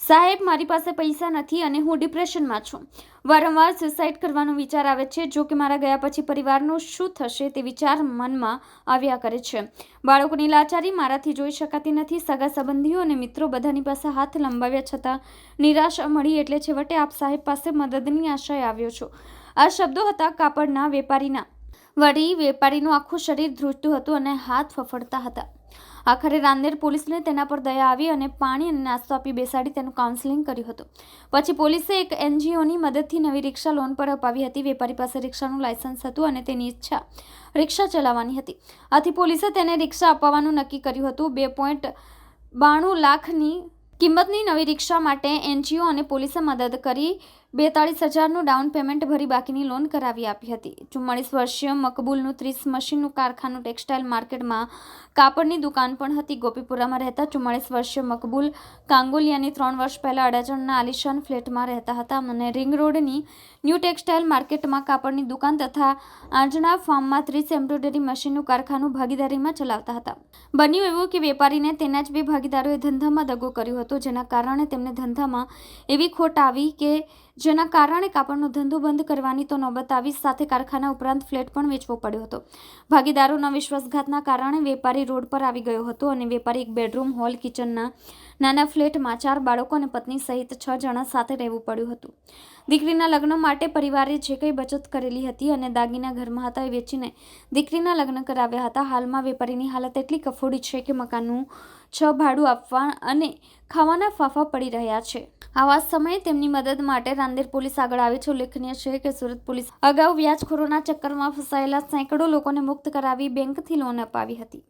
સાહેબ, મારી પાસે પૈસા નથી અને હું ડિપ્રેશનમાં છું. વારંવાર સુસાઇડ કરવાનો વિચાર આવે છે. જો કે મારા ગયા પછી પરિવારનું શું થશે તે વિચાર મનમાં આવ્યા કરે છે. બાળકોની લાચારી મારાથી જોઈ શકાતી નથી. સગા સંબંધીઓ અને મિત્રો બધાની પાસે હાથ લંબાવ્યા છતાં નિરાશા મળી એટલે છેવટે આપ સાહેબ પાસે મદદની આશાએ આવ્યો છું. આ શબ્દો હતા કાપડના વેપારીના. વળી વેપારીનું આખું શરીર ધ્રુજતું હતું અને હાથ ફફડતા હતા. આખરે રાંદેર પોલીસને તેના પર દયા આવી અને પાણી અને નાસ્તો આપી બેસાડી તેનું કાઉન્સેલિંગ કર્યું હતું. પછી પોલીસે એક NGOની મદદથી નવી રિક્ષા લોન પર અપાવી હતી. વેપારી પાસે રિક્ષાનું લાયસન્સ હતું અને તેની ઈચ્છા રિક્ષા ચલાવવાની હતી. આથી પોલીસે તેને રિક્ષા અપાવવાનું નક્કી કર્યું હતું. 2.92 લાખની કિંમતની નવી રિક્ષા માટે NGO અને પોલીસે મદદ કરી 42,000નું ડાઉન પેમેન્ટ ભરી બાકીની લોન કરાવી આપી હતી. 44 વર્ષીય મકબૂલનું 30 મશીનનું કારખાનું ટેક્સટાઇલ માર્કેટમાં કાપડની દુકાન પણ હતી. ગોપીપુરામાં રહેતા 44 વર્ષીય મકબૂલ કાંગોલિયાની 3 વર્ષ પહેલા અડાજણના આલિશાન ફ્લેટમાં રહેતા હતા અને રિંગ રોડની ન્યૂ ટેક્સટાઇલ માર્કેટમાં કાપડની દુકાન તથા આંજણા ફાર્મમાં 30 એમ્બ્રોઇડરી મશીનનું કારખાનું ભાગીદારીમાં ચલાવતા હતા. બન્યું એવું કે વેપારીને તેના જ 2 ભાગીદારોએ ધંધામાં દગો કર્યો હતો, જેના કારણે તેમને ધંધામાં એવી ખોટ આવી કે જેના કારણે કાપડનો ધંધો બંધ કરવાની તો નોબત આવી, સાથે કારખાના ઉપરાંત ફ્લેટ પણ વેચવો પડ્યો હતો. ભાગીદારોના વિશ્વાસઘાતના કારણે વેપારી રોડ પર આવી ગયો હતો અને વેપારી એક બેડરૂમ, હોલ, કિચનના નાના ફ્લેટમાં 4 બાળકો અને પત્ની સહિત 6 જણા સાથે રહેવું પડ્યું હતું. દીકરીના લગ્ન માટે પરિવારે જે કંઈ બચત કરેલી હતી અને દાગીના ઘરમાં હતા એ વેચીને દીકરીના લગ્ન કરાવ્યા હતા. હાલમાં વેપારીની હાલત એટલી કફોડી છે કે મકાનનું 6 ભાડું આપવા અને ખાવાના ફાફા પડી રહ્યા છે. આવા સમયે તેમની મદદ માટે રાંદેર પોલીસ આગળ આવી છે. ઉલ્લેખનીય છે કે સુરત પોલીસ અગાઉ વ્યાજખોરોના ચક્કરમાં ફસાયેલા સેંકડો લોકોને મુક્ત કરાવી બેંકથી લોન અપાવી હતી.